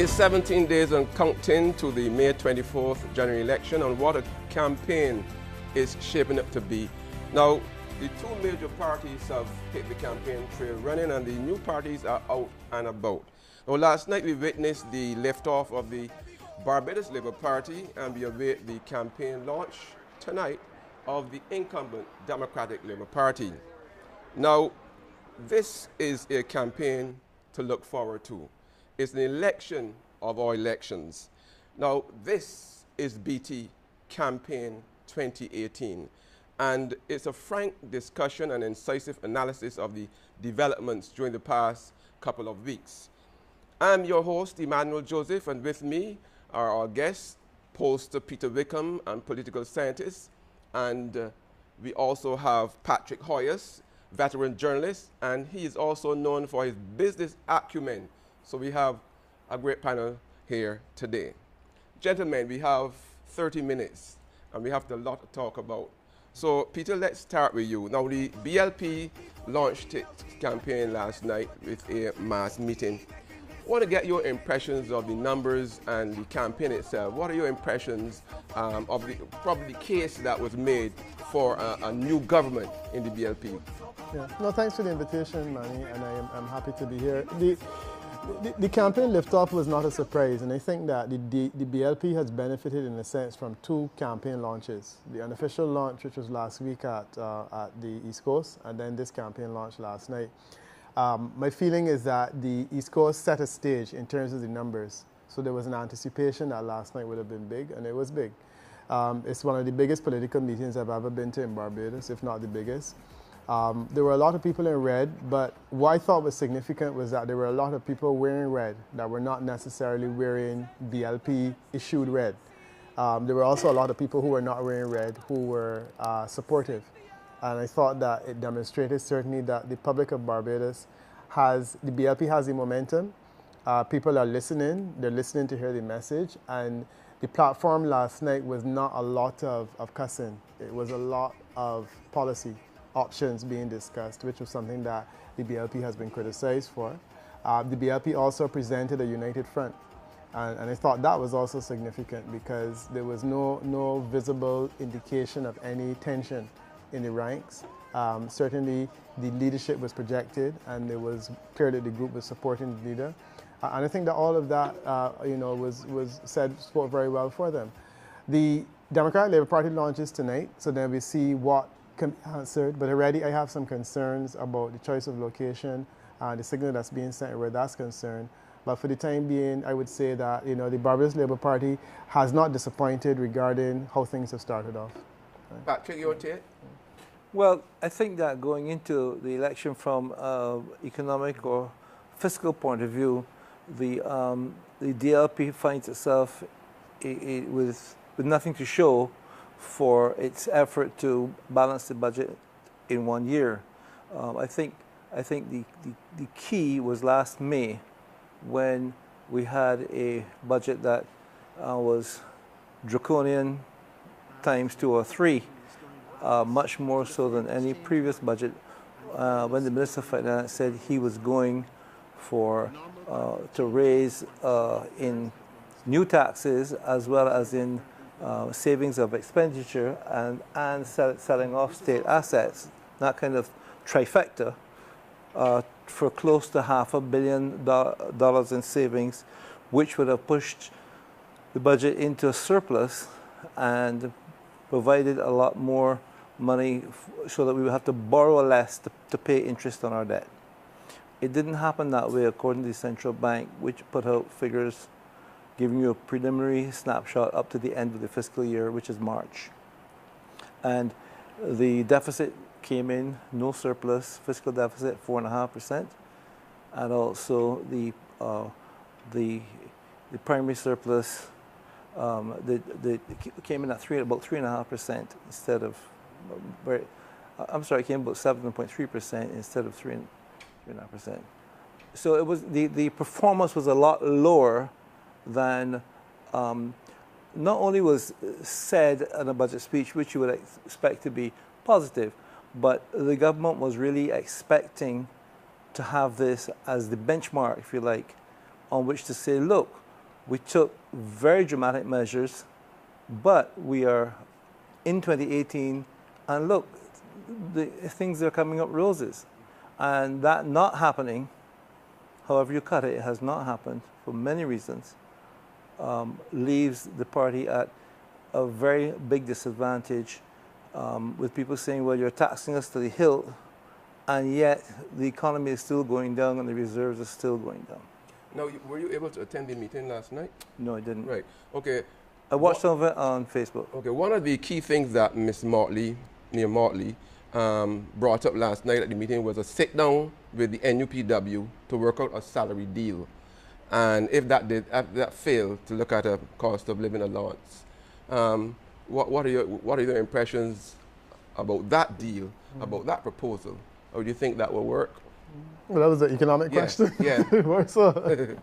is 17 days and counting to the May 24th general election, and what a campaign is shaping up to be. Now, the two major parties have hit the campaign trail running, and the new parties are out and about. Now, last night we witnessed the liftoff of the Barbados Labour Party, and we await the campaign launch tonight of the incumbent Democratic Labour Party. Now, this is a campaign to look forward to. It's an election of our elections. Now, this is BT Campaign 2018, and it's a frank discussion and incisive analysis of the developments during the past couple of weeks. I'm your host, Emmanuel Joseph, and with me are our guests, pollster Peter Wickham and political scientist, and we also have Patrick Hoyos, veteran journalist, and he is also known for his business acumen. So we have a great panel here today. Gentlemen, we have 30 minutes, and we have a lot to talk about. So, Peter, let's start with you. Now, the BLP launched its campaign last night with a mass meeting. I want to get your impressions of the numbers and the campaign itself. What are your impressions of the probably case that was made for a new government in the BLP? Yeah. No, thanks for the invitation, Manny, and I'm happy to be here. The campaign liftoff was not a surprise, and I think that the BLP has benefited in a sense from two campaign launches. The unofficial launch, which was last week at the East Coast, and then this campaign launch last night. My feeling is that the East Coast set a stage in terms of the numbers. So there was an anticipation that last night would have been big, and it was big. It's one of the biggest political meetings I've ever been to in Barbados, if not the biggest. There were a lot of people in red, but what I thought was significant was that there were a lot of people wearing red that were not necessarily wearing BLP issued red. There were also a lot of people who were not wearing red who were supportive. And I thought that it demonstrated certainly that the public of Barbados the BLP has the momentum. People are listening, they're listening to hear the message, and the platform last night was not a lot of cussing. It was a lot of policy options being discussed, which was something that the BLP has been criticized for. The BLP also presented a united front, and I thought that was also significant because there was no visible indication of any tension in the ranks. Certainly the leadership was projected, and it was clear that the group was supporting the leader. And I think that all of that spoke very well for them. The Democratic Labour Party launches tonight, so then we see what can be answered, but already I have some concerns about the choice of location, the signal that's being sent where that's concerned. But for the time being, I would say that the Barbados Labour Party has not disappointed regarding how things have started off. Patrick, your take? Well, I think that going into the election from economic or fiscal point of view, the DLP finds itself with nothing to show for its effort to balance the budget in 1 year. I think the key was last May when we had a budget that was draconian times 2 or 3, much more so than any previous budget, when the Minister of Finance said he was going to raise in new taxes as well as in savings of expenditure and selling off state assets, that kind of trifecta, for close to $500 million in savings, which would have pushed the budget into a surplus and provided a lot more money so that we would have to borrow less to pay interest on our debt. It didn't happen that way according to the central bank, which put out figures giving you a preliminary snapshot up to the end of the fiscal year, which is March. And the deficit came in, no surplus, fiscal deficit 4.5%, and also the primary surplus came in at about 3.5% instead of, it came about 7.3% instead of 3.5%. So it was the performance was a lot lower than not only was said in a budget speech, which you would expect to be positive, but the government was really expecting to have this as the benchmark, if you like, on which to say, look, We took very dramatic measures, but we are in 2018, and look, things are coming up roses. And that not happening, however you cut it, it has not happened for many reasons, leaves the party at a very big disadvantage, with people saying, well, you're taxing us to the hilt, and yet the economy is still going down and the reserves are still going down. Now, were you able to attend the meeting last night? No, I didn't. Right. Okay. I watched some of it on Facebook. Okay. One of the key things that Ms. Motley, Neil Motley, brought up last night at the meeting was a sit-down with the NUPW to work out a salary deal. And if that failed, to look at a cost of living allowance. What are your impressions about that deal, about that proposal? Or do you think that will work? Well, that was an economic question. Yeah. So,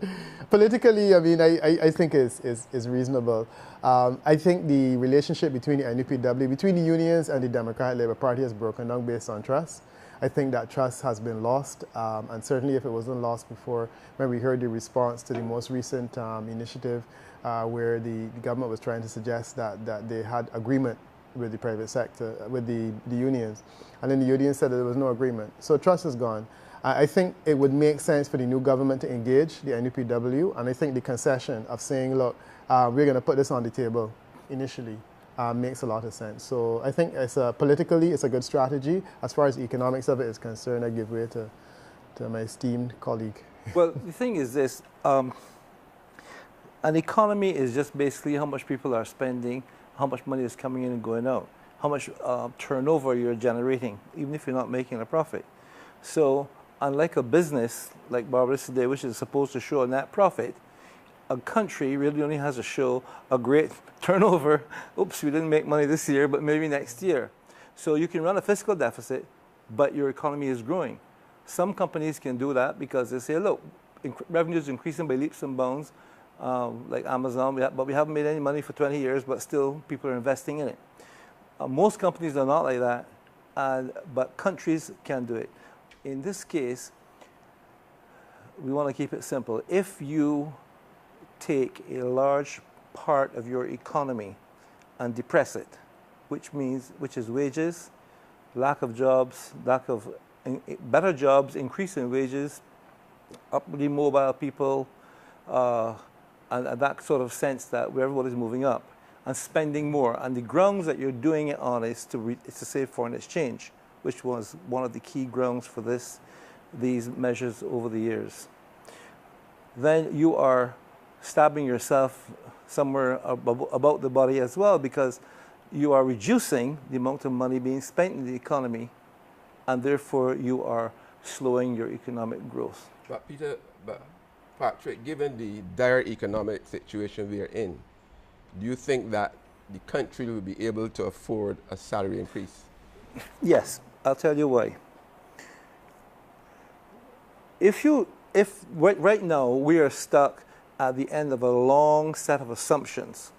politically, I mean, I think is reasonable. I think the relationship between the NUPW, between the unions and the Democratic Labour Party has broken down based on trust. I think that trust has been lost, and certainly if it wasn't lost before, when we heard the response to the most recent initiative where the government was trying to suggest that they had agreement with the private sector, with the unions, and then the unions said that there was no agreement. So trust is gone. I think it would make sense for the new government to engage the NUPW, and I think the concession of saying, look, we're going to put this on the table initially makes a lot of sense. So I think politically it's a good strategy. As far as the economics of it is concerned, I give way to my esteemed colleague. Well, the thing is this, an economy is just basically how much people are spending, how much money is coming in and going out, how much turnover you're generating, even if you're not making a profit. So unlike a business like Barbados Today, which is supposed to show a net profit, a country really only has to show a great turnover. Oops, we didn't make money this year, but maybe next year. So you can run a fiscal deficit, but your economy is growing. Some companies can do that because they say, look, revenue is increasing by leaps and bounds, like Amazon, but we haven't made any money for 20 years, but still people are investing in it. Most companies are not like that, but countries can do it. In this case, we want to keep it simple. If you take a large part of your economy and depress it, which is wages, lack of jobs, better jobs, increase in wages, upwardly mobile people, and that sort of sense that everybody's moving up and spending more. And the grounds that you're doing it on is to save foreign exchange, which was one of the key grounds for these measures over the years. Then you are stabbing yourself somewhere about the body as well, because you are reducing the amount of money being spent in the economy, and therefore you are slowing your economic growth. But Patrick, given the dire economic situation we are in, do you think that the country will be able to afford a salary increase? Yes, I'll tell you why. Right now we are stuck at the end of a long set of assumptions,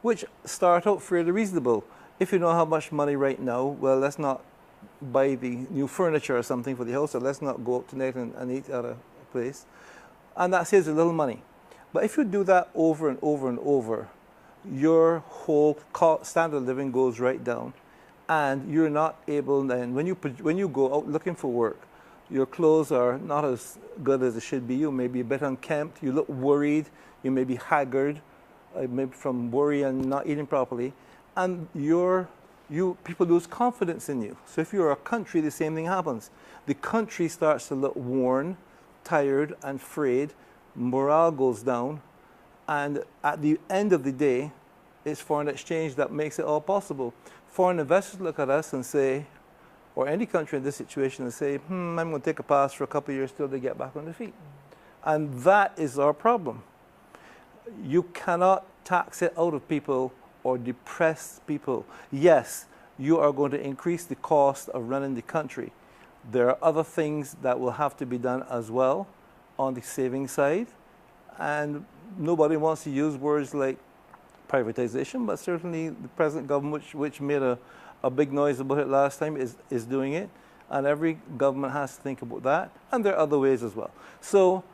which start out fairly reasonable. If you know how much money right now, well, let's not buy the new furniture or something for the house, or let's not go out tonight and eat at a place. And that saves a little money. But if you do that over and over and over, your whole standard of living goes right down. And you're not able then, when you go out looking for work, your clothes are not as good as it should be. You may be a bit unkempt. You look worried. You may be haggard, maybe from worry and not eating properly. And people lose confidence in you. So if you're a country, the same thing happens. The country starts to look worn, tired, and frayed. Morale goes down. And at the end of the day, it's foreign exchange that makes it all possible. Foreign investors look at us and say, or any country in this situation, and say, I'm going to take a pass for a couple of years till they get back on their feet. And that is our problem. You cannot tax it out of people or depress people. Yes, you are going to increase the cost of running the country. There are other things that will have to be done as well on the saving side. And nobody wants to use words like privatization, but certainly the present government, which made a big noise about it last time, is doing it. And every government has to think about that. And there are other ways as well. So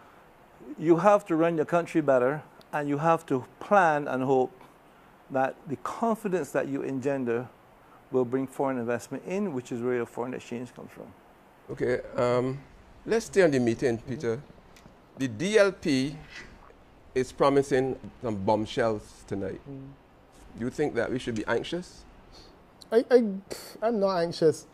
you have to run your country better. And you have to plan and hope that the confidence that you engender will bring foreign investment in, which is where your foreign exchange comes from. Okay, let's stay on the meeting, Peter. The DLP is promising some bombshells tonight. Do you think that we should be anxious? I'm not anxious.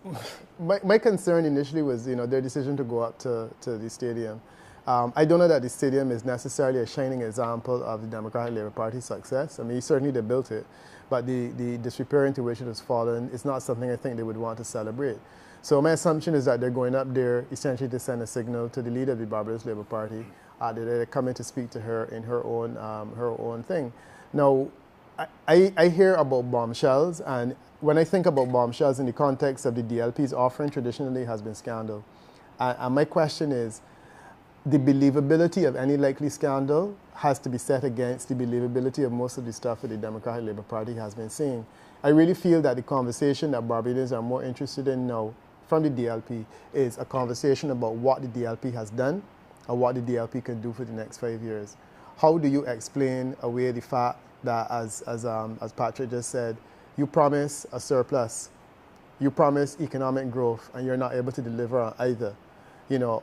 My concern initially was, their decision to go up to the stadium. I don't know that the stadium is necessarily a shining example of the Democratic Labour Party's success. I mean, certainly they built it, but the disrepair into which it has fallen is not something I think they would want to celebrate. So my assumption is that they're going up there essentially to send a signal to the leader of the Barbados Labour Party that they're coming to speak to her in her own thing. Now, I hear about bombshells, and when I think about bombshells in the context of the DLP's offering, traditionally has been scandal. And my question is, the believability of any likely scandal has to be set against the believability of most of the stuff that the Democratic Labour Party has been seeing. I really feel that the conversation that Barbadians are more interested in now from the DLP is a conversation about what the DLP has done and what the DLP can do for the next 5 years. How do you explain away the fact that, as Patrick just said, you promise a surplus, you promise economic growth, and you're not able to deliver on either?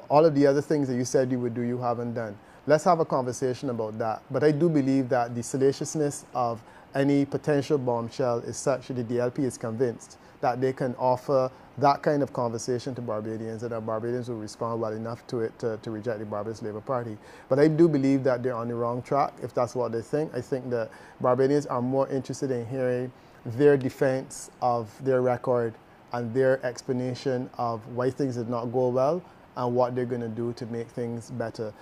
All of the other things that you said you would do, you haven't done. Let's have a conversation about that. But I do believe that the salaciousness of any potential bombshell is such that the DLP is convinced that they can offer that kind of conversation to Barbadians, and that Barbadians will respond well enough to it to reject the Barbados Labour Party. But I do believe that they're on the wrong track if that's what they think. I think that Barbadians are more interested in hearing their defense of their record and their explanation of why things did not go well and what they're going to do to make things better.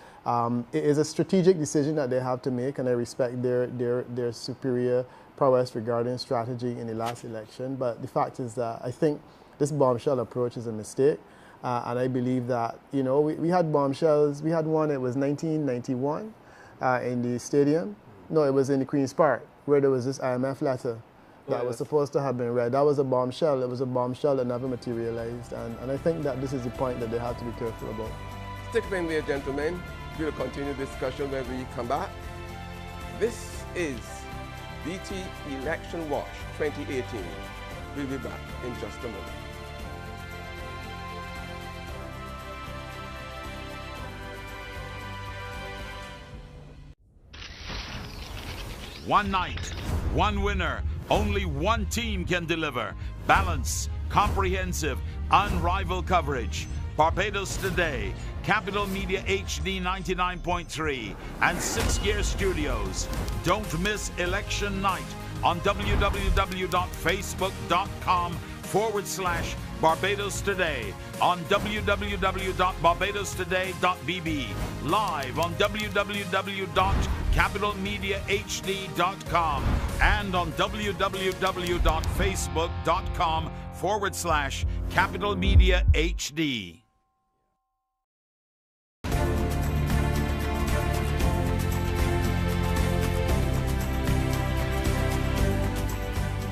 It is a strategic decision that they have to make, and I respect their superior prowess regarding strategy in the last election. But the fact is that I think this bombshell approach is a mistake, and I believe that we had bombshells. We had one. It was 1991 in the stadium. No, it was in the Queen's Park, where there was this IMF letter that was supposed to have been read. That was a bombshell. It was a bombshell that never materialized. And I think that this is the point that they have to be careful about. Stick with me, gentlemen. We'll continue the discussion when we come back. This is BT Election Watch 2018. We'll be back in just a moment. One night, one winner. Only one team can deliver balanced, comprehensive, unrivaled coverage. Barbados Today, Capital Media HD 99.3, and 6 Gear Studios. Don't miss election night on www.facebook.com/Barbados Today, on www.barbadostoday.bb, live on www.capitalmediahd.com, and on www.facebook.com/Capital Media HD.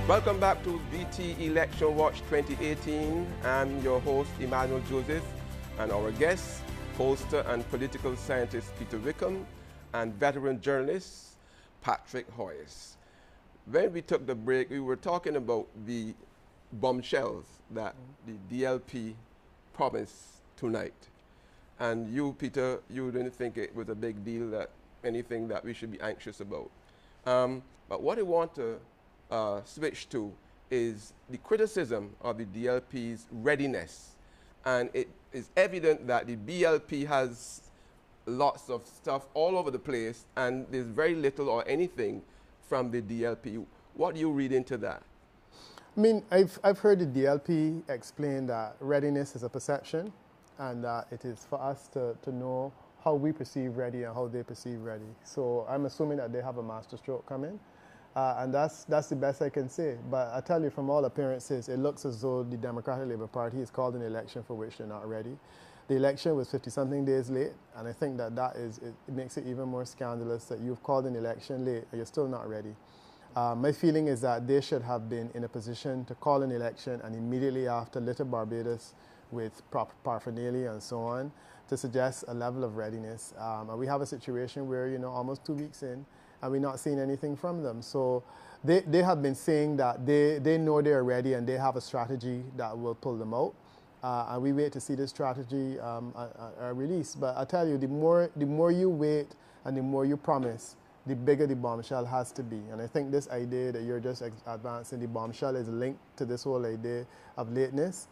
Welcome back to BT Election Watch 2018. I'm your host, Emmanuel Joseph, and our guests, pollster and political scientist Peter Wickham, and veteran journalist Patrick Hoyos. When we took the break, we were talking about the bombshells that the DLP promised tonight. And you, Peter, you didn't think it was a big deal, that anything that we should be anxious about. But what I want to switch to is the criticism of the DLP's readiness. And it is evident that the BLP has lots of stuff all over the place, and there's very little or anything from the DLP. What do you read into that? I mean, I've heard the DLP explain that readiness is a perception, and that it is for us to know how we perceive ready and how they perceive ready. So I'm assuming that they have a masterstroke coming. And that's the best I can say. But I tell you, from all appearances, it looks as though the Democratic Labour Party has called an election for which they're not ready. The election was 50-something days late, and I think that it makes it even more scandalous that you've called an election late and you're still not ready. My feeling is that they should have been in a position to call an election and immediately after litter Barbados with proper paraphernalia and so on to suggest a level of readiness. And we have a situation where, almost 2 weeks in, and we're not seeing anything from them. So they have been saying that they know they're ready and they have a strategy that will pull them out. And we wait to see this strategy released. But I tell you, the more you wait and the more you promise, the bigger the bombshell has to be. And I think this idea that you're just advancing the bombshell is linked to this whole idea of lateness.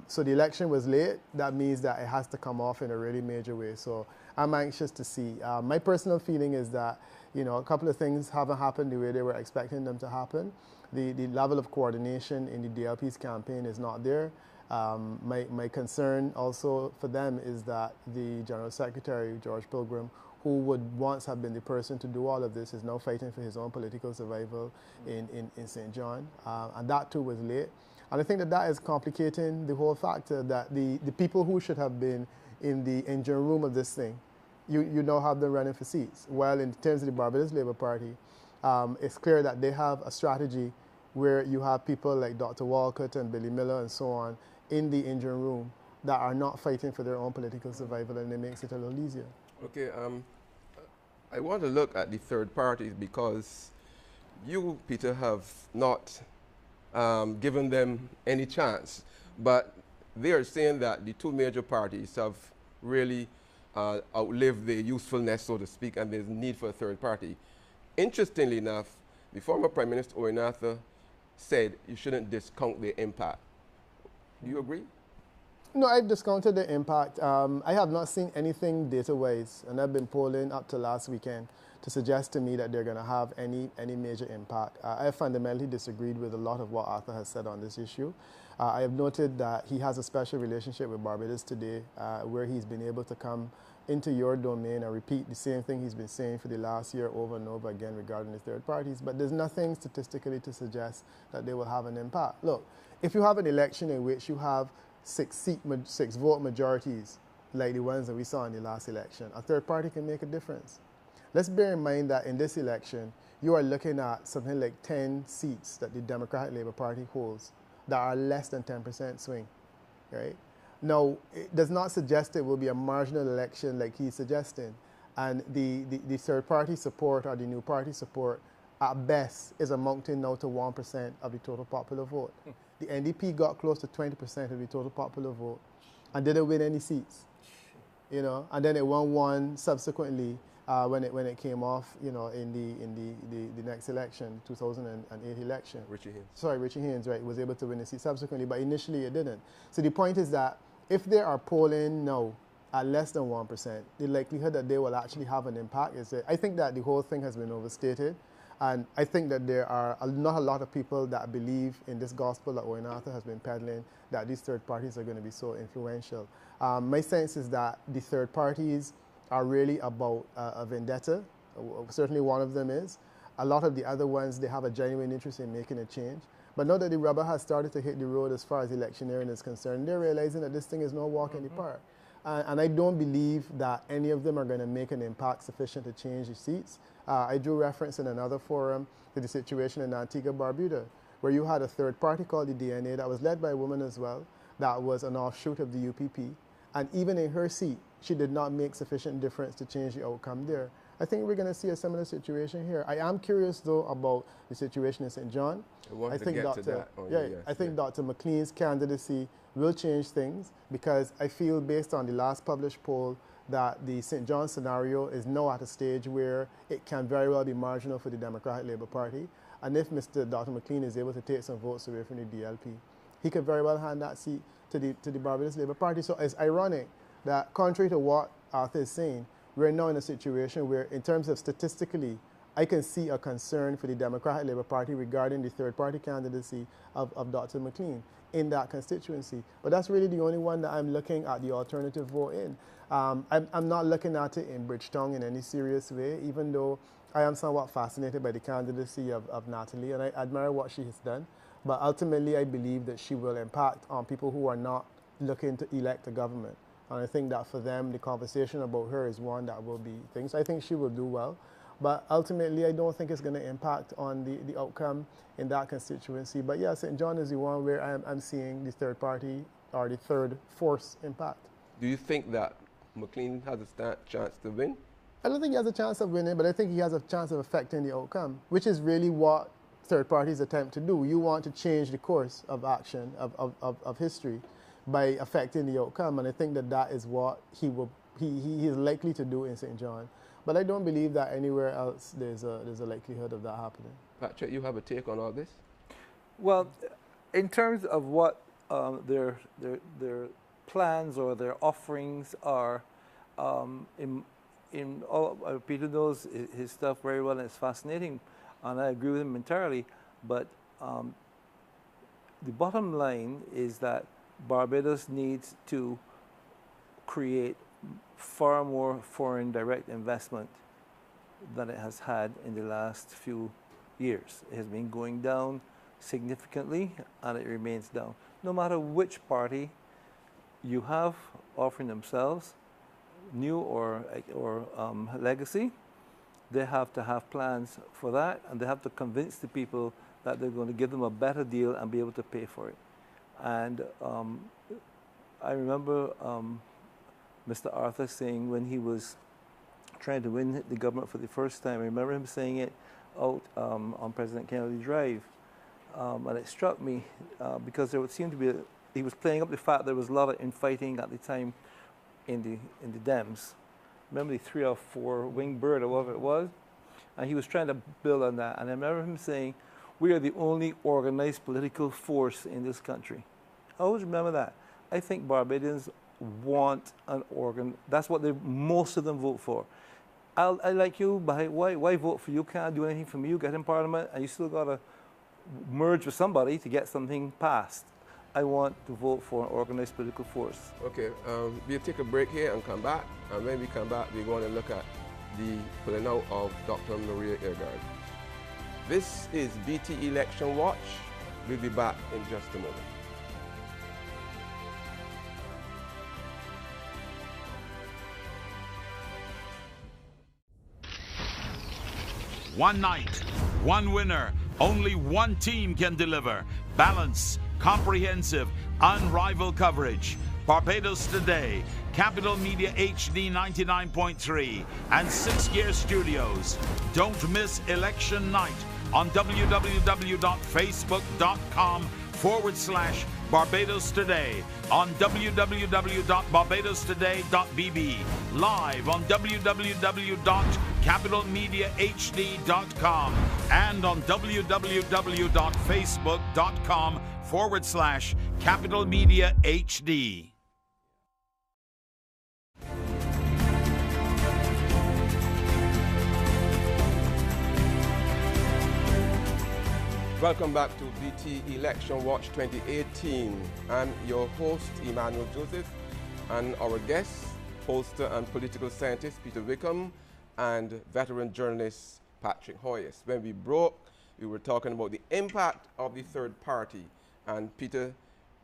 So the election was late. That means that it has to come off in a really major way. So I'm anxious to see. My personal feeling is that, you know, a couple of things haven't happened the way they were expecting them to happen. The level of coordination in the DLP's campaign is not there. My concern also for them is that the General Secretary, George Pilgrim, who would once have been the person to do all of this, is now fighting for his own political survival in St. John. And that too was late. And I think that is complicating the whole factor that the people who should have been in the engine room of this thing, you now have them running for seats. While in terms of the Barbados Labour Party, it's clear that they have a strategy where you have people like Dr. Walcott and Billy Miller and so on in the engine room that are not fighting for their own political survival, and it makes it a little easier. Okay, I want to look at the third parties because you, Peter, have not given them any chance. But they are saying that the two major parties have really outlived their usefulness, so to speak, and there's need for a third party. Interestingly enough, the former Prime Minister Owen Arthur said you shouldn't discount the impact. Do you agree? No, I've discounted the impact. I have not seen anything data-wise, and I've been polling up to last weekend to suggest to me that they're going to have any major impact. I fundamentally disagreed with a lot of what Arthur has said on this issue. I have noted that he has a special relationship with Barbados Today, where he's been able to come into your domain and repeat the same thing he's been saying for the last year over and over again regarding the third parties. But there's nothing statistically to suggest that they will have an impact. Look, if you have an election in which you have six vote majorities, like the ones that we saw in the last election, a third party can make a difference. Let's bear in mind that in this election, you are looking at something like 10 seats that the Democratic Labour Party holds that are less than 10% swing, right? Now, it does not suggest it will be a marginal election like he's suggesting. And the third party support or the new party support, at best, is amounting now to 1% of the total popular vote. The NDP got close to 20% of the total popular vote and didn't win any seats, you know. And then it won one subsequently when it came off, you know, in the next election, 2008 election. Richie Haynes. Sorry, Richie Haynes, right, was able to win a seat subsequently, but initially it didn't. So the point is that if they are polling now at less than 1%, the likelihood that they will actually have an impact is that I think that the whole thing has been overstated. And I think that there are not a lot of people that believe in this gospel that Owen Arthur has been peddling, that these third parties are going to be so influential. My sense is that the third parties are really about a vendetta. Certainly one of them is. A lot of the other ones, they have a genuine interest in making a change. But now that the rubber has started to hit the road as far as electioneering is concerned, they're realizing that this thing is no walk in the park. And I don't believe that any of them are going to make an impact sufficient to change the seats. I drew reference in another forum to the situation in Antigua, Barbuda, where you had a third party called the DNA that was led by a woman as well, that was an offshoot of the UPP. And even in her seat, she did not make sufficient difference to change the outcome there. I think we're going to see a similar situation here. I am curious, though, about the situation in St. John. I think Dr. McLean's candidacy will change things because I feel, based on the last published poll, that the St. John scenario is now at a stage where it can very well be marginal for the Democratic Labour Party. And if Dr. McLean is able to take some votes away from the DLP, he could very well hand that seat to the Barbados Labour Party. So it's ironic that, contrary to what Arthur is saying, we're now in a situation where, in terms of statistically, I can see a concern for the Democratic Labour Party regarding the third-party candidacy of Dr. McLean in that constituency. But that's really the only one that I'm looking at the alternative vote in. I'm not looking at it in Bridgetown in any serious way, even though I am somewhat fascinated by the candidacy of Natalie, and I admire what she has done. But ultimately, I believe that she will impact on people who are not looking to elect a government. And I think that for them, the conversation about her is one that will be things. I think she will do well. But ultimately, I don't think it's going to impact on the outcome in that constituency. But yeah, St. John is the one where I'm seeing the third party or the third force impact. Do you think that McLean has a chance to win? I don't think he has a chance of winning, but I think he has a chance of affecting the outcome, which is really what third parties attempt to do. You want to change the course of action, of history, by affecting the outcome, and I think that that is what he is likely to do in St. John. But I don't believe that anywhere else there's a likelihood of that happening. Patrick, you have a take on all this? Well, in terms of what their plans or their offerings are, Peter knows his stuff very well and it's fascinating, and I agree with him entirely. But the bottom line is that Barbados needs to create far more foreign direct investment than it has had in the last few years. It has been going down significantly, and it remains down. No matter which party you have offering themselves, new or legacy, they have to have plans for that, and they have to convince the people that they're going to give them a better deal and be able to pay for it. And I remember Mr. Arthur saying when he was trying to win the government for the first time, I remember him saying it out on President Kennedy Drive, and it struck me because there would seem to be he was playing up the fact there was a lot of infighting at the time in the Dems. Remember the 3 or 4 winged bird or whatever it was, and he was trying to build on that. And I remember him saying, "We are the only organized political force in this country." I always remember that. I think Barbadians want an organ. That's what most of them vote for. I like you, but why vote for you? Can't do anything for me. You get in Parliament, and you still got to merge with somebody to get something passed. I want to vote for an organized political force. Okay, we'll take a break here and come back. And when we come back, we're going to look at the pulling out of Dr. Maria Ehrgard. This is BT Election Watch. We'll be back in just a moment. One night, one winner, only one team can deliver. Balance, comprehensive, unrivaled coverage. Barbados Today, Capital Media HD 99.3, and 6 Gear Studios. Don't miss election night on www.facebook.com/Barbados Today, on www.barbadostoday.bb, live on www.capitalmediahd.com, and on www.facebook.com/Capital Media HD. Welcome back to BT Election Watch 2018. I'm your host, Emmanuel Joseph, and our guests, pollster and political scientist Peter Wickham, and veteran journalist Patrick Hoyos. When we broke, we were talking about the impact of the third party, and Peter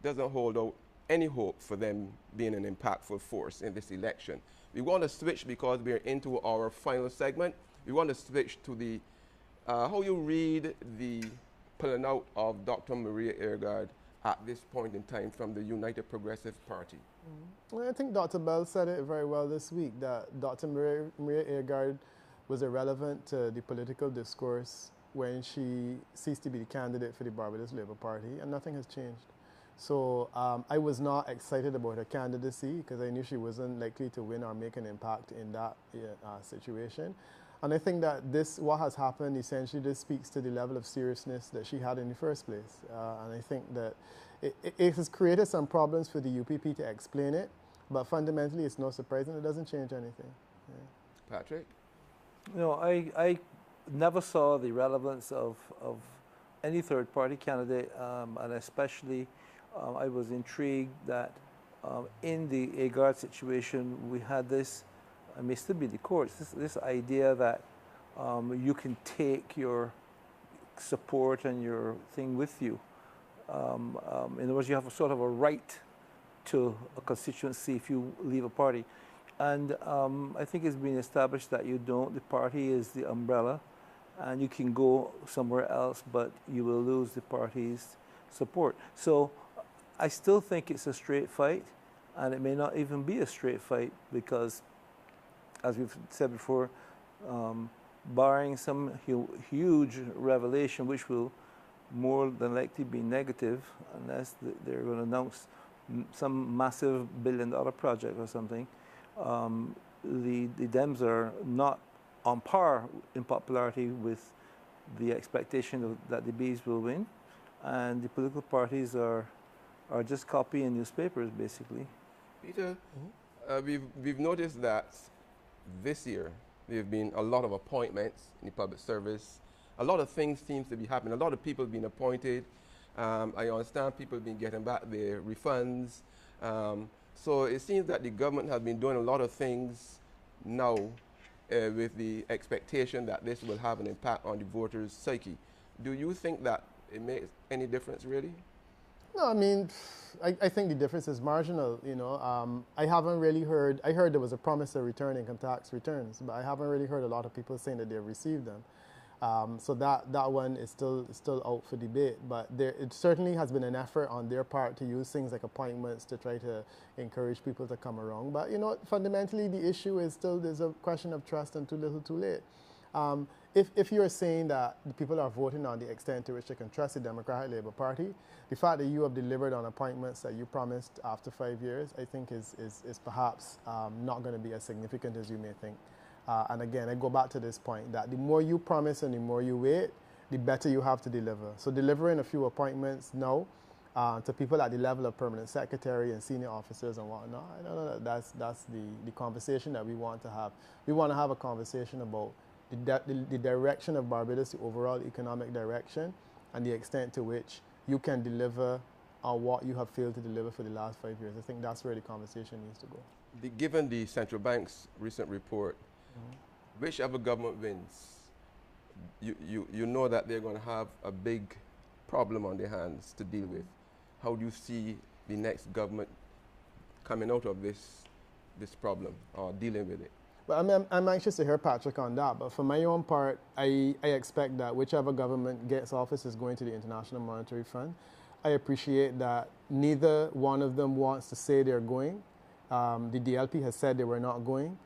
doesn't hold out any hope for them being an impactful force in this election. We want to switch, because we're into our final segment, we want to switch to the how you read the pulling out of Dr. Maria Ehrgard at this point in time from the United Progressive Party? Well, I think Dr. Bell said it very well this week, that Dr. Maria Ehrgard was irrelevant to the political discourse when she ceased to be the candidate for the Barbados Labour Party, and nothing has changed. So I was not excited about her candidacy, because I knew she wasn't likely to win or make an impact in that situation. And I think that what has happened, essentially this speaks to the level of seriousness that she had in the first place. And I think that it has created some problems for the UPP to explain it, but fundamentally it's no surprise, and it doesn't change anything. Yeah. Patrick? No, I never saw the relevance of any third-party candidate, and especially I was intrigued that in the Ehrgard situation we had this, I may still be the courts, this idea that you can take your support and your thing with you. In other words, you have a sort of a right to a constituency if you leave a party. And I think it's been established that you don't. The party is the umbrella, and you can go somewhere else, but you will lose the party's support. So I still think it's a straight fight, and it may not even be a straight fight, because as we've said before, barring some huge revelation, which will more than likely be negative, unless they're going to announce some massive billion-dollar project or something. The Dems are not on par in popularity with the expectation that the Bees will win, and the political parties are just copying newspapers, basically. Peter, we've noticed that this year there have been a lot of appointments in the public service. A lot of things seems to be happening. A lot of people being appointed. I understand people have been getting back their refunds. So it seems that the government has been doing a lot of things now with the expectation that this will have an impact on the voters' psyche. Do you think that it makes any difference, really? No, I mean, I think the difference is marginal, you know. I haven't really heard, I heard there was a promise of return income tax returns, but I haven't really heard a lot of people saying that they've received them. So that one is still out for debate, but it certainly has been an effort on their part to use things like appointments to try to encourage people to come around. But, you know, fundamentally the issue is still there's a question of trust and too little too late. If you're saying that the people are voting on the extent to which they can trust the Democratic Labour Party, the fact that you have delivered on appointments that you promised after 5 years, I think is perhaps not going to be as significant as you may think. And again, I go back to this point that the more you promise and the more you wait, the better you have to deliver. So delivering a few appointments now to people at the level of permanent secretary and senior officers and whatnot, I don't know, that's the conversation that we want to have. We want to have a conversation about the direction of Barbados, the overall economic direction, and the extent to which you can deliver on what you have failed to deliver for the last 5 years. I think that's where the conversation needs to go. Given the central bank's recent report, whichever government wins, you know that they're going to have a big problem on their hands to deal with. How do you see the next government coming out of this problem or dealing with it? Well, I'm anxious to hear Patrick on that, but for my own part, I expect that whichever government gets office is going to the International Monetary Fund. I appreciate that neither one of them wants to say they're going. The DLP has said they were not going,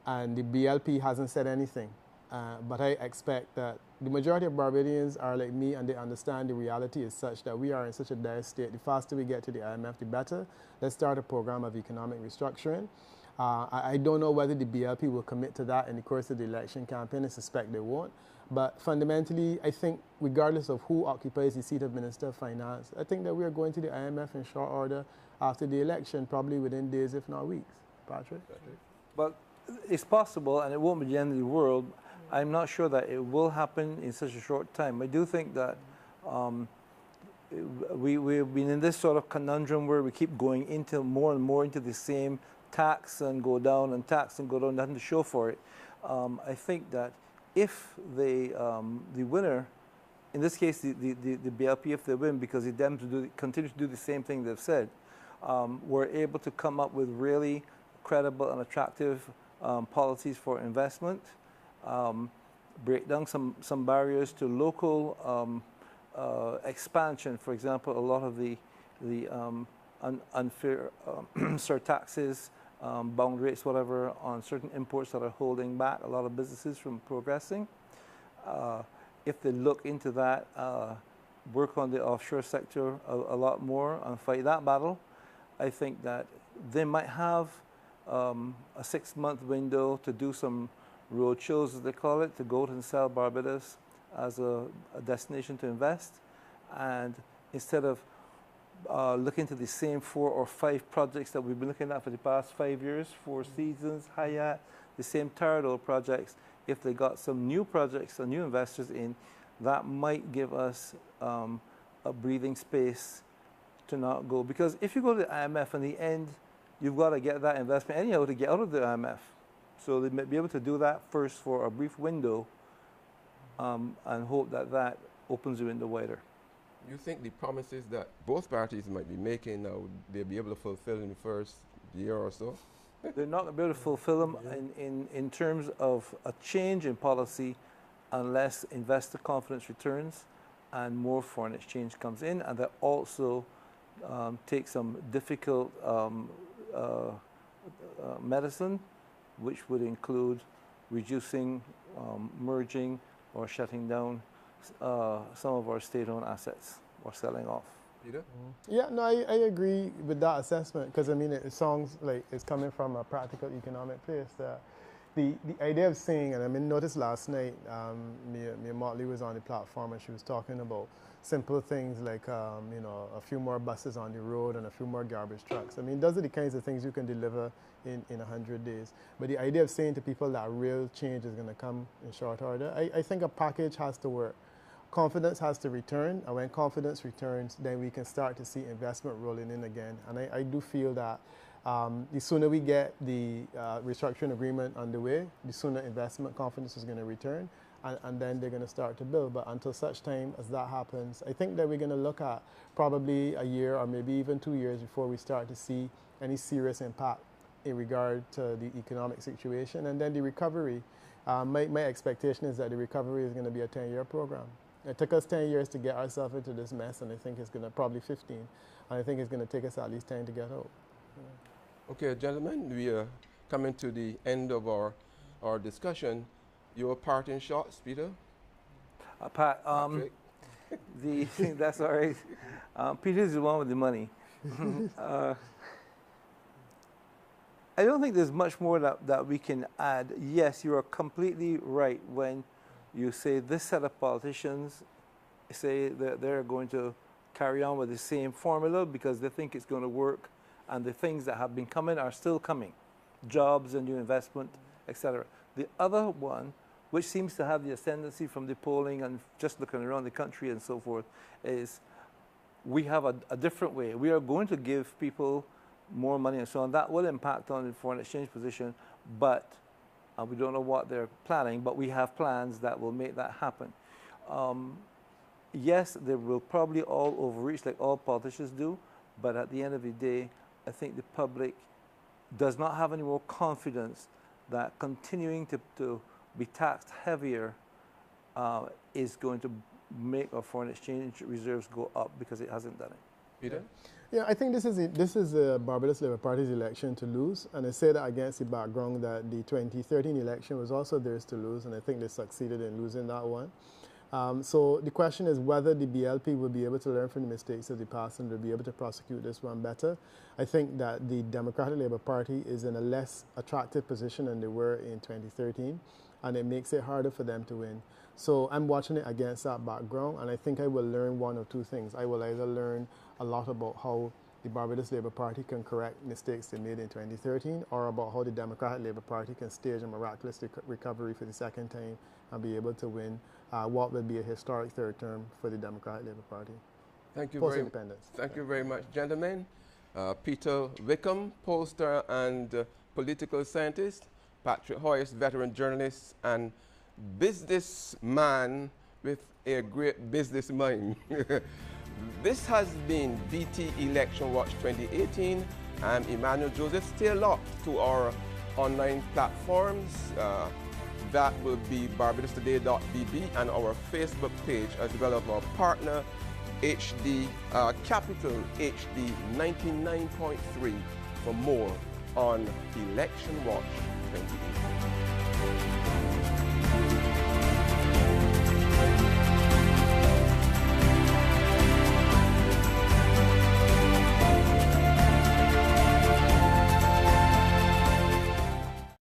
and the BLP hasn't said anything. But I expect that the majority of Barbadians are like me, and they understand the reality is such that we are in such a dire state. The faster we get to the IMF, the better. Let's start a program of economic restructuring. I don't know whether the BLP will commit to that in the course of the election campaign. I suspect they won't. But fundamentally, I think regardless of who occupies the seat of Minister of Finance, I think that we are going to the IMF in short order after the election, probably within days, if not weeks. Patrick? But it's possible, and it won't be the end of the world. I'm not sure that it will happen in such a short time. I do think that we've been in this sort of conundrum where we keep going into more and more into the same tax and go down and tax and go down, nothing to show for it. I think that if the winner, in this case the BLP, if they win, because the Dems continue to do the same thing they've said, were able to come up with really credible and attractive policies for investment, break down some barriers to local expansion. For example, a lot of the unfair surtaxes, bound rates, whatever, on certain imports that are holding back a lot of businesses from progressing. If they look into that, work on the offshore sector a lot more and fight that battle, I think that they might have a 6-month window to do some road shows, as they call it, to go and sell Barbados as a destination to invest. And instead of looking to the same 4 or 5 projects that we've been looking at for the past 5 years, Four Seasons, Hyatt, the same tired old projects, if they got some new projects and new investors in, that might give us a breathing space to not go. Because if you go to the IMF, in the end, you've got to get that investment anyhow to get out of the IMF. So they may be able to do that first for a brief window and hope that that opens the window wider. You think the promises that both parties might be making now, they'll be able to fulfill in the first year or so? They're not going to be able to fulfill them in terms of a change in policy unless investor confidence returns and more foreign exchange comes in, and that also takes some difficult medicine which would include reducing, merging, or shutting down some of our state-owned assets or selling off. Peter? Yeah, no, I agree with that assessment because I mean it sounds like it's coming from a practical economic place. The idea of saying, and I mean noticed last night, Mia Motley was on the platform and she was talking about simple things like you know, a few more buses on the road and a few more garbage trucks. I mean those are the kinds of things you can deliver in 100 days. But the idea of saying to people that real change is going to come in short order, I think a package has to work. Confidence has to return, and when confidence returns, then we can start to see investment rolling in again. And I do feel that the sooner we get the restructuring agreement underway, the sooner investment confidence is going to return, and then they're going to start to build. But until such time as that happens, I think that we're going to look at probably a year or maybe even 2 years before we start to see any serious impact in regard to the economic situation. And then the recovery, my expectation is that the recovery is going to be a 10-year program. It took us 10 years to get ourselves into this mess, and I think it's going to probably 15. And I think it's going to take us at least 10 to get out. Yeah. Okay, gentlemen, we are coming to the end of our discussion. Your parting shots, Peter? Pat, that's all right. Peter's the one with the money. I don't think there's much more that we can add. Yes, you are completely right when you say this set of politicians say that they're going to carry on with the same formula because they think it's going to work, and the things that have been coming are still coming, jobs and new investment, etc. The other one, which seems to have the ascendancy from the polling and just looking around the country and so forth, is we have a different way. We are going to give people more money and so on. That will impact on the foreign exchange position, but we don't know what they're planning, but we have plans that will make that happen. Yes, they will probably all overreach like all politicians do, but at the end of the day, I think the public does not have any more confidence that continuing to be taxed heavier is going to make our foreign exchange reserves go up because it hasn't done it. Peter? Yeah, I think this is the Barbados Labour Party's election to lose, and I say that against the background that the 2013 election was also theirs to lose, and I think they succeeded in losing that one. So the question is whether the BLP will be able to learn from the mistakes of the past and will be able to prosecute this one better. I think that the Democratic Labour Party is in a less attractive position than they were in 2013, and it makes it harder for them to win. So I'm watching it against that background, and I think I will learn one or two things. I will either learn a lot about how the Barbados Labour Party can correct mistakes they made in 2013, or about how the Democratic Labour Party can stage a miraculous recovery for the second time and be able to win what will be a historic third term for the Democratic Labour Party. Thank you Post-independence. Thank you very much, gentlemen. Peter Wickham, pollster and political scientist. Patrick Hoyos, veteran journalist and businessman with a great business mind. This has been BT Election Watch 2018. I'm Emmanuel Joseph. Stay locked to our online platforms. That will be barbadostoday.bb and our Facebook page, as well as our partner HD, Capital HD 99.3 for more on Election Watch 2018.